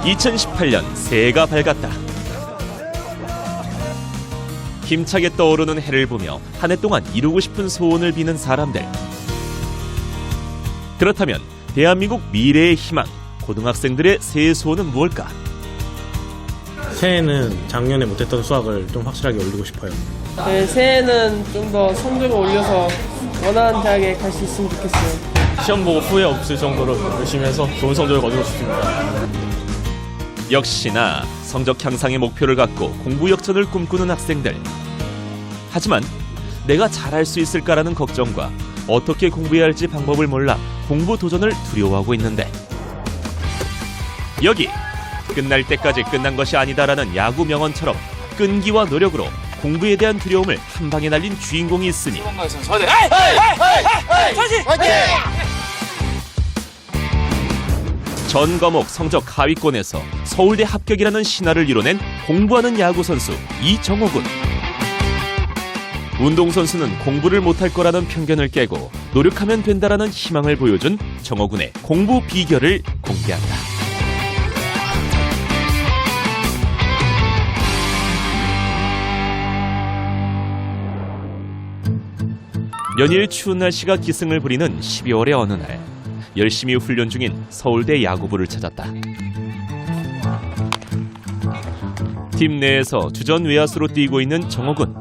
2018년 새해가 밝았다. 힘차게 떠오르는 해를 보며 한 해 동안 이루고 싶은 소원을 비는 사람들. 그렇다면 대한민국 미래의 희망, 고등학생들의 새해 소원은 무엇일까? 새해는 작년에 못했던 수학을 좀 확실하게 올리고 싶어요. 네, 새해는 좀 더 성적을 올려서 원하는 대학에 갈 수 있으면 좋겠어요. 시험 보고 후회 없을 정도로 열심히 해서 좋은 성적을 거두고 싶습니다. 역시나 성적 향상의 목표를 갖고 공부 역전을 꿈꾸는 학생들. 하지만 내가 잘할 수 있을까라는 걱정과 어떻게 공부해야 할지 방법을 몰라 공부 도전을 두려워하고 있는데, 여기 끝날 때까지 끝난 것이 아니다라는 야구 명언처럼 끈기와 노력으로 공부에 대한 두려움을 한 방에 날린 주인공이 있으니 전 과목 성적 하위권에서 서울대 합격이라는 신화를 이뤄낸 공부하는 야구 선수 이정호군. 운동선수는 공부를 못할 거라는 편견을 깨고 노력하면 된다라는 희망을 보여준 정호군의 공부 비결을 공개한다. 연일 추운 날씨가 기승을 부리는 12월의 어느 날, 열심히 훈련 중인 서울대 야구부를 찾았다. 팀 내에서 주전 외야수로 뛰고 있는 정호군.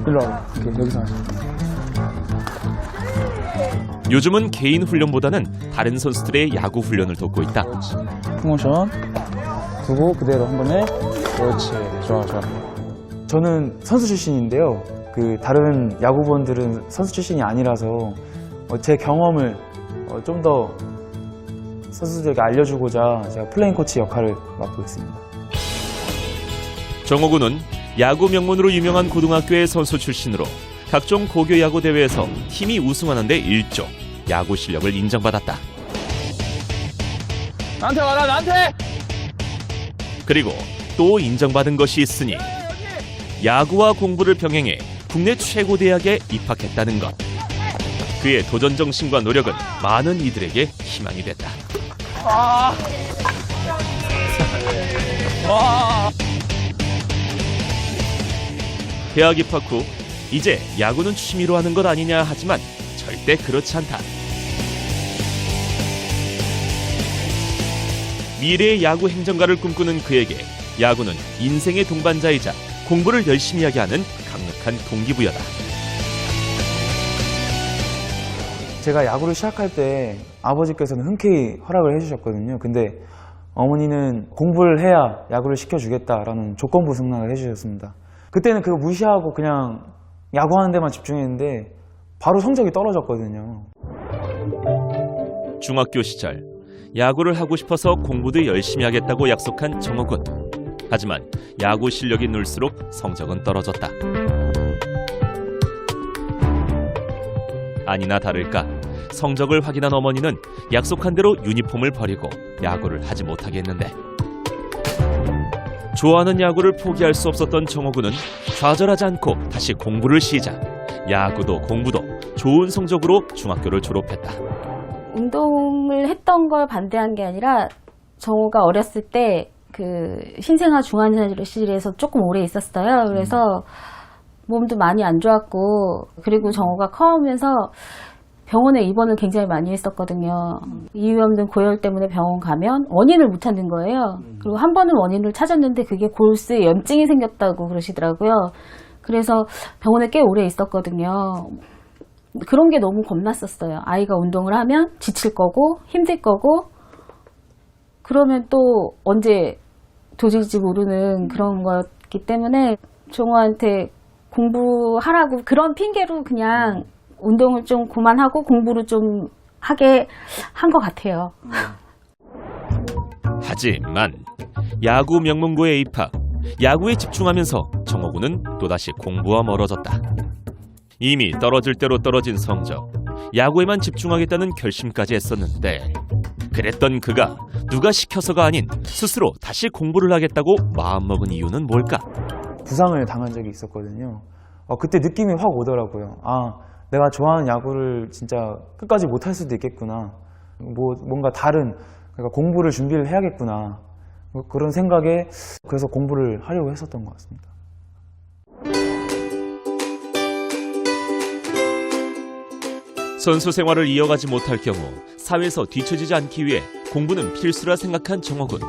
일로 와. 이렇게 여기서 하자. 요즘은 개인 훈련보다는 다른 선수들의 야구 훈련을 돕고 있다. 그렇지. 프모션 두고 그대로 한 번에. 그렇지. 좋아 좋아. 저는 선수 출신인데요. 다른 야구부원들은 선수 출신이 아니라서 제 경험을 좀 더 선수들에게 알려주고자 제가 플레잉 코치 역할을 맡고 있습니다. 정호군은 야구 명문으로 유명한 고등학교의 선수 출신으로 각종 고교 야구 대회에서 팀이 우승하는 데 일조, 야구 실력을 인정받았다. 나한테 와라, 나한테! 그리고 또 인정받은 것이 있으니 야구와 공부를 병행해 국내 최고 대학에 입학했다는 것. 그의 도전 정신과 노력은 많은 이들에게 희망이 됐다. 대학 입학 후 이제 야구는 취미로 하는 것 아니냐 하지만 절대 그렇지 않다. 미래의 야구 행정가를 꿈꾸는 그에게 야구는 인생의 동반자이자 공부를 열심히 하게 하는 강력한 동기부여다. 제가 야구를 시작할 때 아버지께서는 흔쾌히 허락을 해주셨거든요. 근데 어머니는 공부를 해야 야구를 시켜주겠다라는 조건부 승낙을 해주셨습니다. 그때는 그거 무시하고 그냥 야구하는 데만 집중했는데 바로 성적이 떨어졌거든요. 중학교 시절 야구를 하고 싶어서 공부도 열심히 하겠다고 약속한 정호군. 하지만 야구 실력이 늘수록 성적은 떨어졌다. 아니나 다를까 성적을 확인한 어머니는 약속한 대로 유니폼을 버리고 야구를 하지 못하게 했는데, 좋아하는 야구를 포기할 수 없었던 정호군은 좌절하지 않고 다시 공부를 시작. 야구도 공부도 좋은 성적으로 중학교를 졸업했다. 운동을 했던 걸 반대한 게 아니라 정호가 어렸을 때 신생아 중환자실에서 조금 오래 있었어요. 그래서 몸도 많이 안 좋았고, 그리고 정호가 커오면서 병원에 입원을 굉장히 많이 했었거든요. 이유 없는 고열 때문에 병원 가면 원인을 못 찾는 거예요. 그리고 한 번은 원인을 찾았는데 그게 골수에 염증이 생겼다고 그러시더라고요. 그래서 병원에 꽤 오래 있었거든요. 그런 게 너무 겁났었어요. 아이가 운동을 하면 지칠 거고 힘들 거고, 그러면 또 언제 도질지 모르는 그런 거였기 때문에 정호한테 공부하라고 그런 핑계로 그냥 운동을 좀 그만하고 공부를 좀 하게 한 것 같아요. 하지만 야구 명문고에 입학, 야구에 집중하면서 정호군은 또다시 공부와 멀어졌다. 이미 떨어질 대로 떨어진 성적, 야구에만 집중하겠다는 결심까지 했었는데, 그랬던 그가 누가 시켜서가 아닌 스스로 다시 공부를 하겠다고 마음먹은 이유는 뭘까? 부상을 당한 적이 있었거든요. 그때 느낌이 확 오더라고요. 내가 좋아하는 야구를 진짜 끝까지 못할 수도 있겠구나. 뭔가 다른 그러니까 공부를 준비를 해야겠구나. 뭐 그런 생각에 그래서 공부를 하려고 했었던 것 같습니다. 선수 생활을 이어가지 못할 경우 사회에서 뒤처지지 않기 위해 공부는 필수라 생각한 정호군.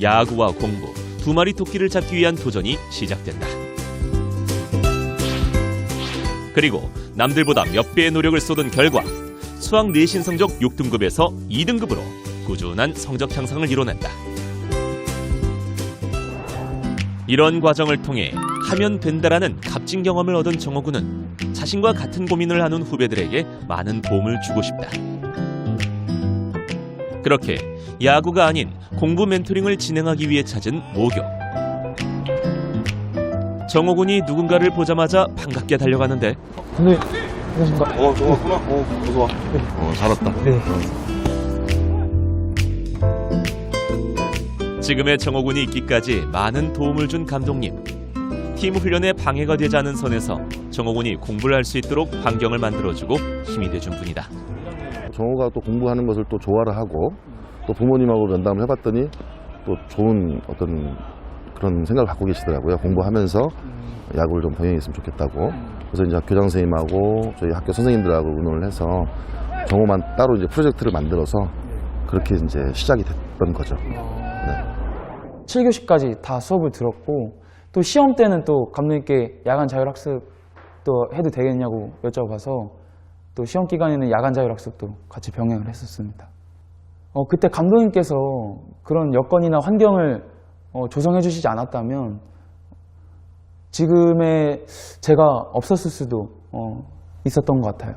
야구와 공부, 두 마리 토끼를 잡기 위한 도전이 시작된다. 그리고 남들보다 몇 배의 노력을 쏟은 결과 수학 내신 성적 6등급에서 2등급으로 꾸준한 성적 향상을 이뤄낸다. 이런 과정을 통해 하면 된다라는 값진 경험을 얻은 정호군은 자신과 같은 고민을 하는 후배들에게 많은 도움을 주고 싶다. 그렇게 야구가 아닌 공부 멘토링을 진행하기 위해 찾은 모교. 정호군이 누군가를 보자마자 반갑게 달려가는데 근데 안녕하십니까? 좋았구나. 어서 와. 살았다. 네. 지금의 정호군이 있기까지 많은 도움을 준 감독님. 팀 훈련에 방해가 되지 않은 선에서 정호군이 공부를 할 수 있도록 환경을 만들어주고 힘이 돼준 분이다. 정호가 또 공부하는 것을 또 좋아를 하고 또 부모님하고 면담을 해봤더니 또 좋은 어떤 그런 생각을 갖고 계시더라고요. 공부하면서 야구를 좀 병행했으면 좋겠다고. 그래서 이제 교장 선생님하고 저희 학교 선생님들하고 의논을 해서 정호만 따로 이제 프로젝트를 만들어서 그렇게 이제 시작이 됐던 거죠. 네. 7교시까지 다 수업을 들었고 또 시험 때는 또 감독님께 야간 자율학습도 해도 되겠냐고 여쭤봐서 또 시험 기간에는 야간 자율학습도 같이 병행을 했었습니다. 그때 감독님께서 그런 여건이나 환경을 조성해 주시지 않았다면 지금의 제가 없었을 수도 있었던 것 같아요.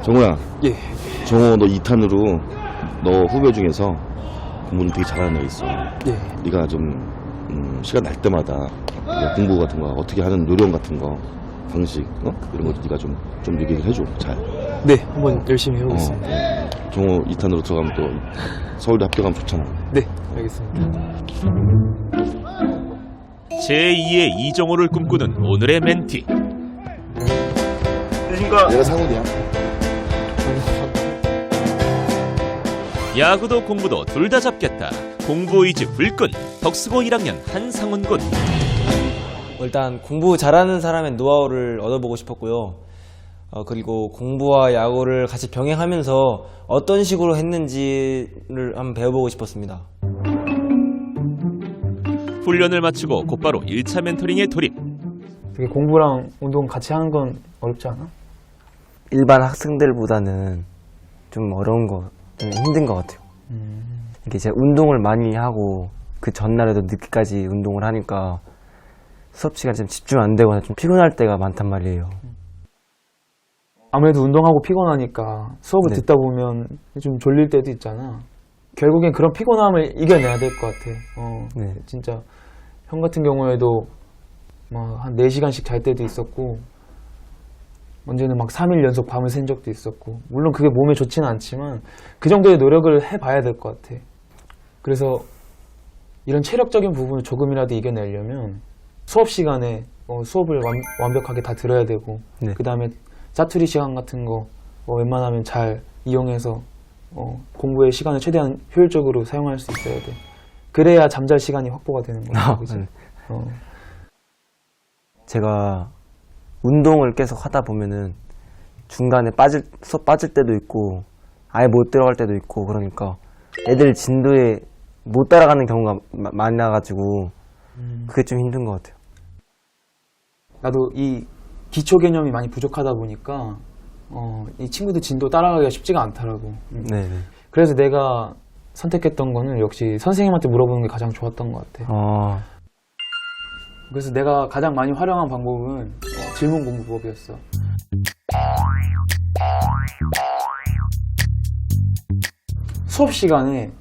정호야. 예. 정호 너 2탄으로 너 후배 중에서 공부는 되게 잘하는 애 있어. 예. 네가 좀 시간 날 때마다 공부 같은 거 어떻게 하는 요령 같은 거 방식 이런 거 네가 좀 얘기를 해줘. 잘. 네, 한번 열심히 해보겠습니다. 정호 2탄으로 들어가면 또 서울대 합격하면 좋잖아. 네, 알겠습니다. 제2의 이정호를 꿈꾸는 오늘의 멘티. 내가 상훈이야. 야구도 공부도 둘 다 잡겠다. 공부 의지 불끈. 덕수고 1학년 한상훈군. 일단 공부 잘하는 사람의 노하우를 얻어보고 싶었고요. 그리고 공부와 야구를 같이 병행하면서 어떤 식으로 했는지를 한번 배워보고 싶었습니다. 훈련을 마치고 곧바로 1차 멘토링에 돌입. 되게 공부랑 운동 같이 하는 건 어렵지 않아? 일반 학생들보다는 좀 어려운 거, 좀 힘든 것 같아요. 이게 제가 운동을 많이 하고 그 전날에도 늦게까지 운동을 하니까 수업 시간에 좀 집중 안 되거나 좀 피곤할 때가 많단 말이에요. 아무래도 운동하고 피곤하니까 수업을 네. 듣다 보면 좀 졸릴 때도 있잖아. 결국엔 그런 피곤함을 이겨내야 될 것 같아. 네. 진짜 형 같은 경우에도 막 한 4시간씩 잘 때도 있었고 언제는 막 3일 연속 밤을 샌 적도 있었고 물론 그게 몸에 좋지는 않지만 그 정도의 노력을 해봐야 될 것 같아. 그래서 이런 체력적인 부분을 조금이라도 이겨내려면 수업 시간에 수업을 완벽하게 다 들어야 되고 네. 그 다음에 짜투리 시간 같은 거 웬만하면 잘 이용해서 공부의 시간을 최대한 효율적으로 사용할 수 있어야 돼. 그래야 잠잘 시간이 확보가 되는 거야. 그치? 네. 제가 운동을 계속 하다 보면은 중간에 수업 빠질 때도 있고 아예 못 들어갈 때도 있고 그러니까 애들 진도에 못 따라가는 경우가 많아가지고 그게 좀 힘든 것 같아요. 나도 이 기초 개념이 많이 부족하다 보니까 이 친구들 진도 따라가기가 쉽지가 않더라고. 네네. 그래서 내가 선택했던 거는 역시 선생님한테 물어보는 게 가장 좋았던 것 같아. 그래서 내가 가장 많이 활용한 방법은 질문 공부법이었어. 수업 시간에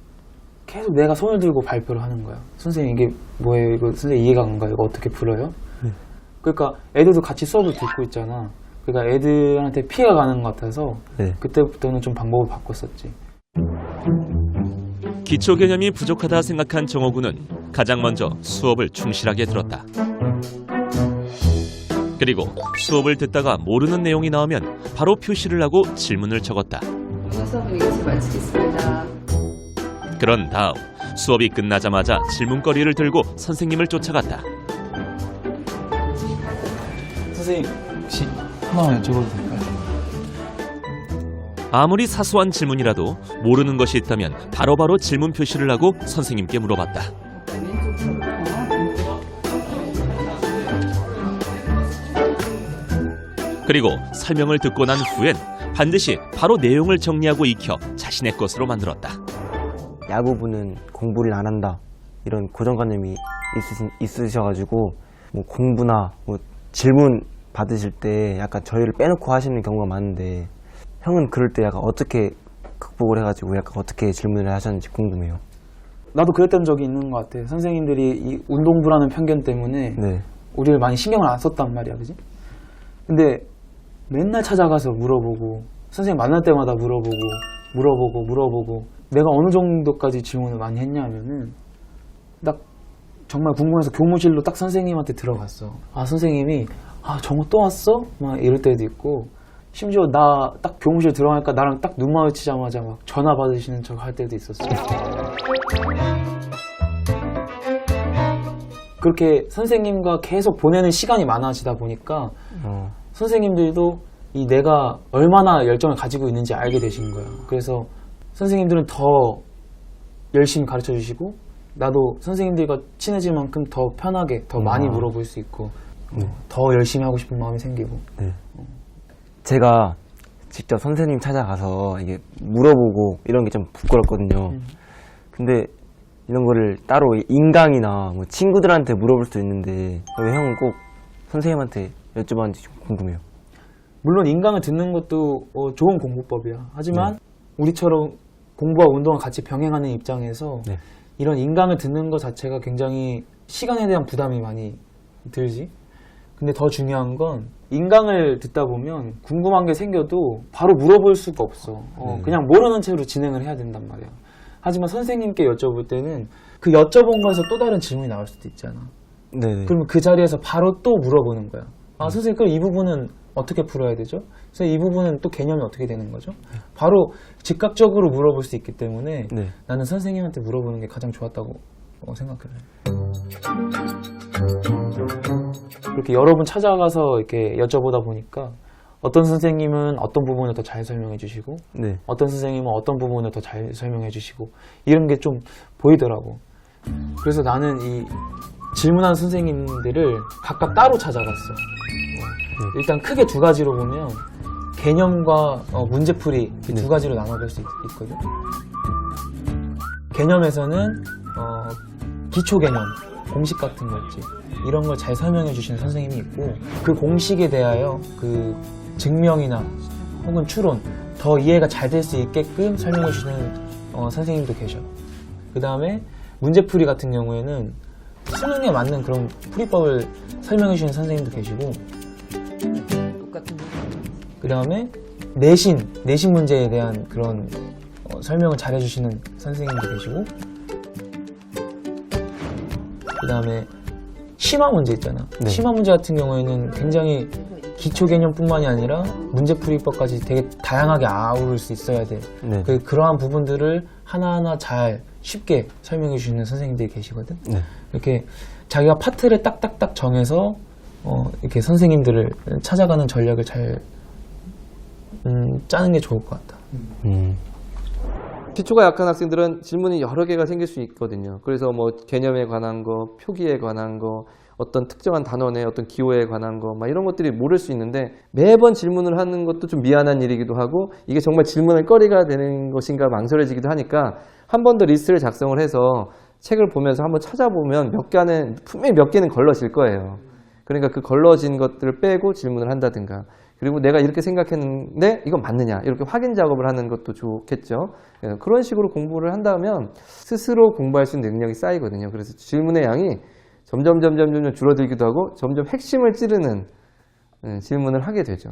계속 내가 손을 들고 발표를 하는 거야. 선생님 이게 뭐예요? 이거 선생님 이해가 안 가요? 이거 어떻게 풀어요? 그러니까 애들도 같이 수업을 듣고 있잖아. 그러니까 애들한테 피해가 가는 것 같아서 네. 그때부터는 좀 방법을 바꿨었지. 기초 개념이 부족하다 생각한 정호군은 가장 먼저 수업을 충실하게 들었다. 그리고 수업을 듣다가 모르는 내용이 나오면 바로 표시를 하고 질문을 적었다. 수업을 여기서 마치겠습니다. 그런 다음 수업이 끝나자마자 질문거리를 들고 선생님을 쫓아갔다. 선생님 혹시 하나만 여쭤봐도 될까요? 아무리 사소한 질문이라도 모르는 것이 있다면 바로바로 질문 표시를 하고 선생님께 물어봤다. 그리고 설명을 듣고 난 후엔 반드시 바로 내용을 정리하고 익혀 자신의 것으로 만들었다. 야구부는 공부를 안 한다 이런 고정관념이 있으셔가지고 뭐 공부나 뭐 질문 받으실 때 약간 저희를 빼놓고 하시는 경우가 많은데 형은 그럴 때 약간 어떻게 극복을 해가지고 약간 어떻게 질문을 하셨는지 궁금해요. 나도 그랬던 적이 있는 것 같아. 선생님들이 이 운동부라는 편견 때문에 네. 우리를 많이 신경을 안 썼단 말이야, 그지? 근데 맨날 찾아가서 물어보고 선생님 만날 때마다 물어보고 내가 어느 정도까지 질문을 많이 했냐면은 딱 정말 궁금해서 교무실로 딱 선생님한테 들어갔어. 아 선생님이 아 정우 또 왔어? 막 이럴 때도 있고 심지어 나 딱 교무실 들어가니까 나랑 딱 눈 마주치자마자 막 전화 받으시는 척 할 때도 있었어. 그렇게 선생님과 계속 보내는 시간이 많아지다 보니까 선생님들도 이 내가 얼마나 열정을 가지고 있는지 알게 되신 거야. 그래서 선생님들은 더 열심히 가르쳐 주시고 나도 선생님들과 친해질 만큼 더 편하게 더 많이 물어볼 수 있고 더 열심히 하고 싶은 마음이 생기고. 네. 제가 직접 선생님 찾아가서 이게 물어보고 이런 게 좀 부끄럽거든요. 근데 이런 거를 따로 인강이나 뭐 친구들한테 물어볼 수도 있는데 왜 형은 꼭 선생님한테 여쭤봤는지 좀 궁금해요. 물론 인강을 듣는 것도 좋은 공부법이야. 하지만 우리처럼 공부와 운동을 같이 병행하는 입장에서 네. 이런 인강을 듣는 것 자체가 굉장히 시간에 대한 부담이 많이 들지. 근데 더 중요한 건 인강을 듣다 보면 궁금한 게 생겨도 바로 물어볼 수가 없어. 그냥 모르는 채로 진행을 해야 된단 말이야. 하지만 선생님께 여쭤볼 때는 그 여쭤본 거에서 또 다른 질문이 나올 수도 있잖아. 네네. 그러면 그 자리에서 바로 또 물어보는 거야. 아 선생님 그럼 이 부분은 어떻게 풀어야 되죠? 선생님 이 부분은 또 개념이 어떻게 되는 거죠? 바로 즉각적으로 물어볼 수 있기 때문에 네. 나는 선생님한테 물어보는 게 가장 좋았다고 생각을 해. 그렇게 여러 분 찾아가서 이렇게 여쭤보다 보니까 어떤 선생님은 어떤 부분을 더 잘 설명해 주시고 네. 어떤 선생님은 어떤 부분을 더 잘 설명해 주시고 이런 게 좀 보이더라고. 그래서 나는 이 질문한 선생님들을 각각 따로 찾아갔어. 일단 크게 두 가지로 보면 개념과 문제풀이 이 두 가지로 나눠볼 수 있거든. 개념에서는 기초 개념, 공식 같은 거 있지. 이런 걸 잘 설명해 주시는 선생님이 있고 그 공식에 대하여 그 증명이나 혹은 추론 더 이해가 잘 될 수 있게끔 설명해 주시는 선생님도 계셔. 그 다음에 문제풀이 같은 경우에는 수능에 맞는 그런 풀이법을 설명해 주시는 선생님도 계시고 그 다음에 내신 문제에 대한 그런 설명을 잘 해주시는 선생님도 계시고 그 다음에 심화 문제 있잖아. 네. 심화 문제 같은 경우에는 굉장히 기초 개념뿐만이 아니라 문제풀이법까지 되게 다양하게 아우를 수 있어야 돼. 네. 그러한 부분들을 하나하나 잘 쉽게 설명해 주시는 선생님들이 계시거든. 네. 이렇게 자기가 파트를 딱딱딱 정해서 이렇게 선생님들을 찾아가는 전략을 잘 짜는 게 좋을 것 같다. 기초가 약한 학생들은 질문이 여러 개가 생길 수 있거든요. 그래서 뭐 개념에 관한 거, 표기에 관한 거, 어떤 특정한 단원의 어떤 기호에 관한 거, 막 이런 것들이 모를 수 있는데 매번 질문을 하는 것도 좀 미안한 일이기도 하고 이게 정말 질문할 거리가 되는 것인가 망설여지기도 하니까 한 번 더 리스트를 작성을 해서 책을 보면서 한번 찾아보면 분명히 몇 개는 걸러질 거예요. 그러니까 그 걸러진 것들을 빼고 질문을 한다든가 그리고 내가 이렇게 생각했는데 이건 맞느냐 이렇게 확인 작업을 하는 것도 좋겠죠. 그런 식으로 공부를 한다면 스스로 공부할 수 있는 능력이 쌓이거든요. 그래서 질문의 양이 점점 줄어들기도 하고 점점 핵심을 찌르는 질문을 하게 되죠.